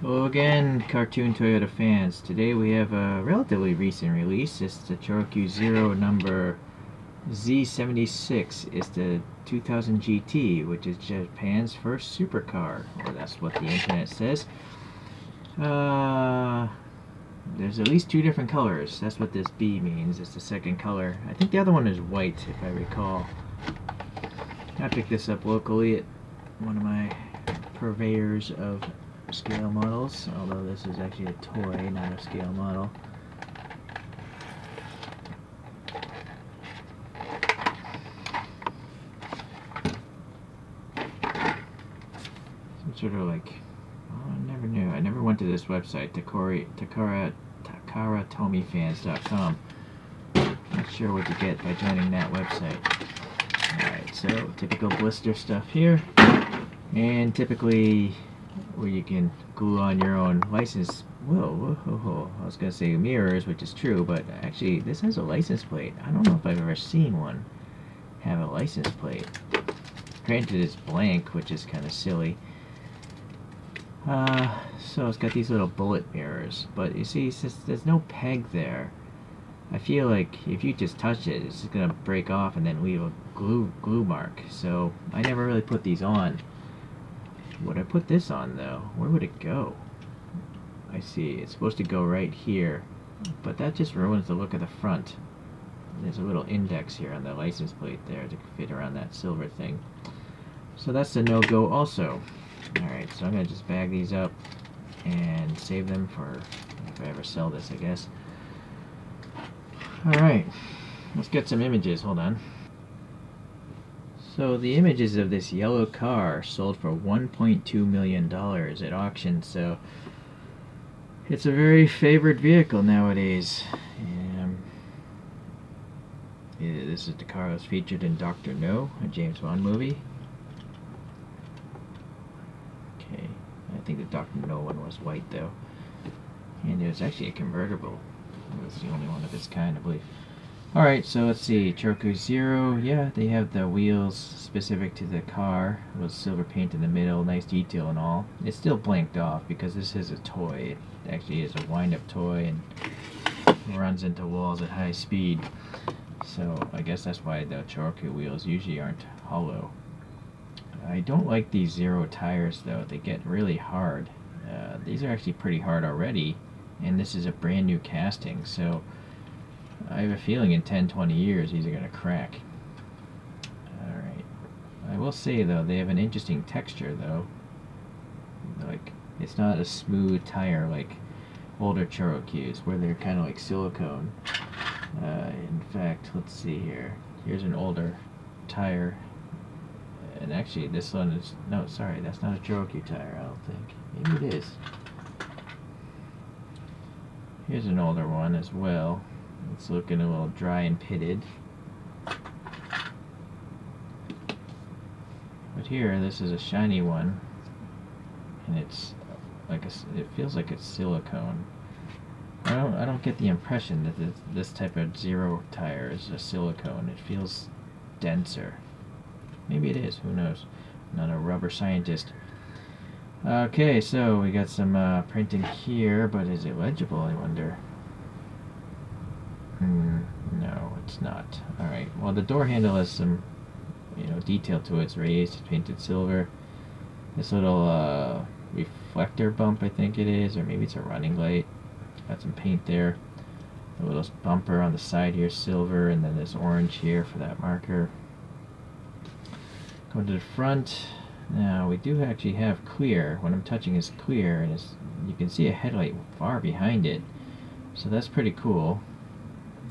Hello again, cartoon Toyota fans. Today we have a relatively recent release. It's the Choro-Q Zero number Z-76. It's the 2000 GT, which is Japan's first supercar. Or that's what the internet says. There's at least two different colors. That's what this B means. It's the second color. I think the other one is white, if I recall. I picked this up locally at one of my purveyors of scale models, although this is actually a toy, not a scale model. Some sort of like, oh, I never knew. I never went to this website, TakaraTomyFans.com. Not sure what you get by joining that website. Alright, so typical blister stuff here. And typically where you can glue on your own license. Whoa. I was going to say mirrors, which is true, but actually this has a license plate. I don't know if I've ever seen one have a license plate. Granted, it's blank, which is kind of silly. So it's got these little bullet mirrors, but you see, since there's no peg there, I feel like if you just touch it, it's just going to break off and then leave a glue mark. So I never really put these on. Would I put this on though? Where would it go? I see, it's supposed to go right here, but that just ruins the look of the front. There's a little index here on the license plate there to fit around that silver thing. So that's a no-go also. Alright, so I'm going to just bag these up and save them for if I ever sell this, I guess. Alright, let's get some images, hold on. So the images of this yellow car sold for $1.2 million at auction, so it's a very favored vehicle nowadays. This is the car that was featured in Dr. No, a James Bond movie. Okay, I think the Dr. No one was white though. And it was actually a convertible. It was the only one of its kind, I believe. Alright, so let's see, Choro-Q Zero, yeah, they have the wheels specific to the car, a little silver paint in the middle, nice detail and all. It's still blanked off because this is a toy. It actually is a wind-up toy and runs into walls at high speed. So I guess that's why the Choro-Q wheels usually aren't hollow. I don't like these Zero tires though, they get really hard. These are actually pretty hard already, and this is a brand new casting, so I have a feeling in 10-20 years these are going to crack. Alright. I will say though, they have an interesting texture though. Like, it's not a smooth tire like older Choro-Qs where they're kind of like silicone. In fact, let's see here. Here's an older tire. And actually this one is, no, sorry, that's not a Choro-Q tire, I don't think. Maybe it is. Here's an older one as well. It's looking a little dry and pitted. But here, this is a shiny one, and it's like it feels like it's silicone. I don't get the impression that this type of Zero tire is a silicone. It feels denser. Maybe it is. Who knows? I'm not a rubber scientist. Okay, so we got some printing here, but is it legible? I wonder. No, it's not. Alright, well the door handle has some, detail to it. It's raised, it's painted silver. This little reflector bump, I think it is, or maybe it's a running light. Got some paint there. The little bumper on the side here, silver, and then this orange here for that marker. Going to the front. Now we do actually have clear. What I'm touching is clear, and you can see a headlight far behind it. So that's pretty cool.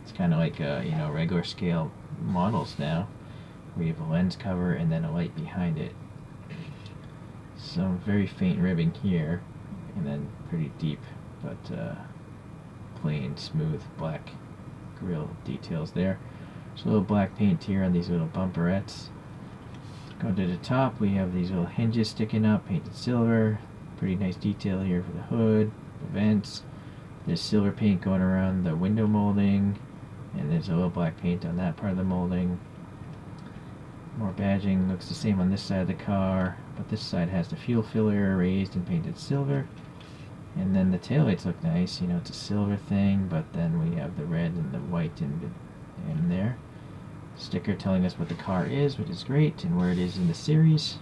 It's kind of like regular scale models now, where you have a lens cover and then a light behind it. Some very faint ribbing here, and then pretty deep, but plain, smooth, black grille details there. So a little black paint here on these little bumperettes. Going to the top, we have these little hinges sticking up, painted silver. Pretty nice detail here for the hood, the vents. There's silver paint going around the window molding, and there's a little black paint on that part of the molding. More badging, looks the same on this side of the car, but this side has the fuel filler raised and painted silver. And then the taillights look nice, you know, it's a silver thing, but then we have the red and the white in there. Sticker telling us what the car is, which is great, and where it is in the series.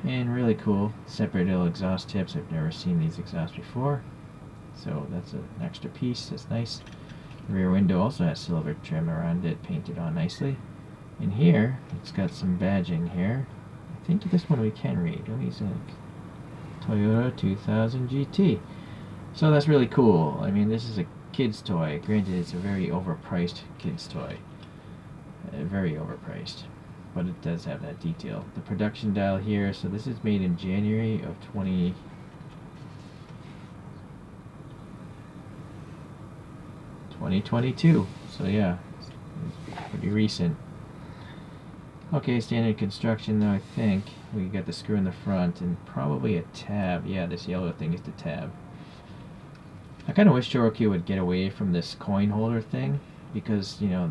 And really cool, separate little exhaust tips. I've never seen these exhausts before. So that's an extra piece, that's nice. The rear window also has silver trim around it, painted on nicely. In here, it's got some badging here. I think this one we can read. Let me see. Toyota 2000 GT. So that's really cool. I mean, this is a kid's toy. Granted, it's a very overpriced kid's toy. Very overpriced. But it does have that detail. The production dial here, so this is made in January of 2022. So yeah, it's pretty recent. Okay, standard construction though, I think. We got the screw in the front and probably a tab. Yeah, this yellow thing is the tab. I kind of wish Choro-Q would get away from this coin holder thing, because, you know,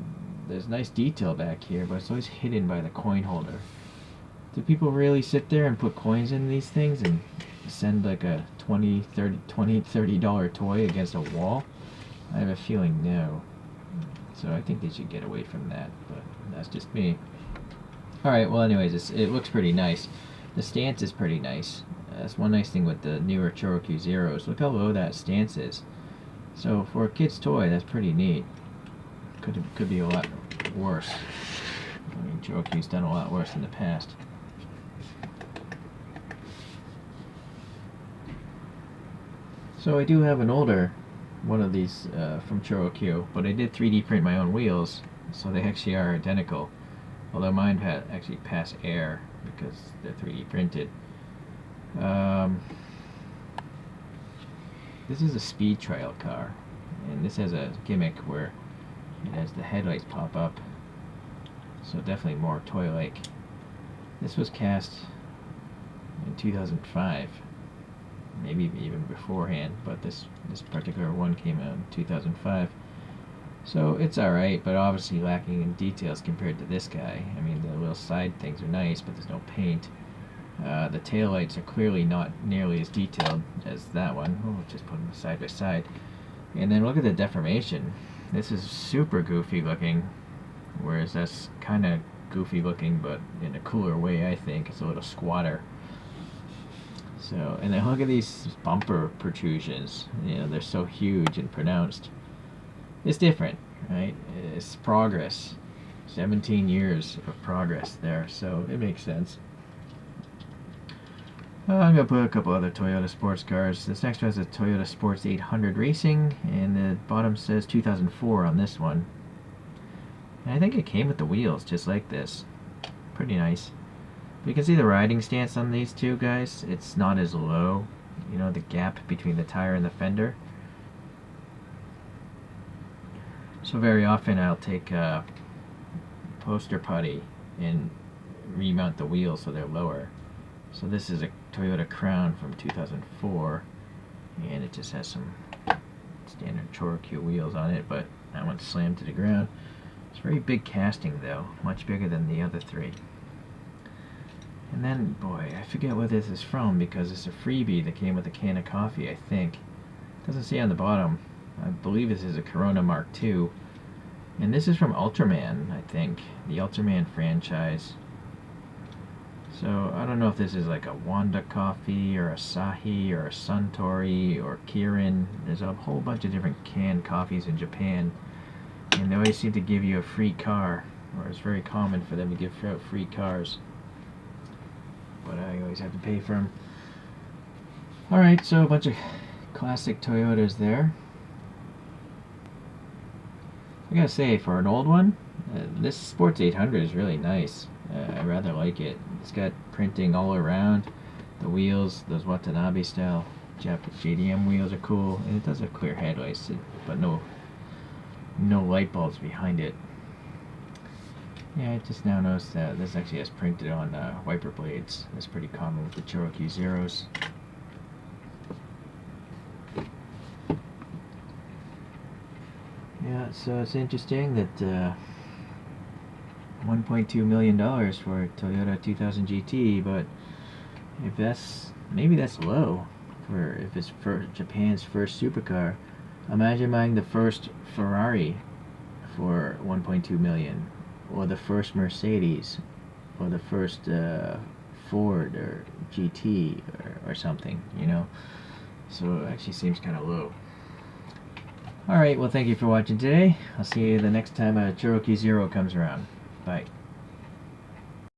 there's nice detail back here, but it's always hidden by the coin holder. Do people really sit there and put coins in these things and send like a $30 toy against a wall? I have a feeling no. So I think they should get away from that, but that's just me. Alright, well anyways, it looks pretty nice. The stance is pretty nice. That's one nice thing with the newer Choro-Q Zeros. Look how low that stance is. So for a kid's toy, that's pretty neat. Could be a lot worse. I mean, Choro-Q's done a lot worse in the past. So I do have an older one of these from Choro-Q, but I did 3D print my own wheels, so they actually are identical. Although mine had actually pass air because they're 3D printed. This is a speed trial car, and this has a gimmick where it has the headlights pop up, so definitely more toy-like. This was cast in 2005, maybe even beforehand, but this particular one came out in 2005. So it's alright, but obviously lacking in details compared to this guy. I mean, the little side things are nice, but there's no paint. The taillights are clearly not nearly as detailed as that one. Oh, just put them side by side. And then look at the deformation. This is super goofy looking, whereas that's kind of goofy looking, but in a cooler way, I think. It's a little squatter. So, and then look at these bumper protrusions. You know, they're so huge and pronounced. It's different, right? It's progress. 17 years of progress there, so it makes sense. I'm going to put a couple other Toyota sports cars. This next one is a Toyota Sports 800 Racing, and the bottom says 2004 on this one. And I think it came with the wheels, just like this. Pretty nice. But you can see the riding stance on these two guys. It's not as low. You know, the gap between the tire and the fender. So very often I'll take a poster putty and remount the wheels so they're lower. So this is a Toyota Crown from 2004, and it just has some standard Choro-Q wheels on it, but that one's slammed to the ground. It's very big casting though, much bigger than the other three. And then, boy, I forget what this is from because it's a freebie that came with a can of coffee, I think. It doesn't say on the bottom. I believe this is a Corona Mark II. And this is from Ultraman, I think. The Ultraman franchise. So, I don't know if this is like a Wanda coffee, or a Asahi, or a Suntory, or Kirin. There's a whole bunch of different canned coffees in Japan. And they always seem to give you a free car. Or it's very common for them to give out free cars. But I always have to pay for them. Alright, so a bunch of classic Toyotas there. I gotta say, for an old one, this Sports 800 is really nice. I rather like it. It's got printing all around. The wheels, those Watanabe style Japanese JDM wheels are cool, and it does have clear headlights, but no light bulbs behind it. Yeah, I just now noticed that this actually has printed on wiper blades. That's pretty common with the Choro-Q Zeros. Yeah, so it's interesting that $1.2 million for a Toyota 2000 GT, but if maybe that's low for if it's for Japan's first supercar. Imagine buying the first Ferrari for 1.2 million, or the first Mercedes, or the first Ford or GT or something, you know. So it actually seems kind of low. Alright, well, thank you for watching today. I'll see you the next time a ChoroQ Zero comes around. Bye.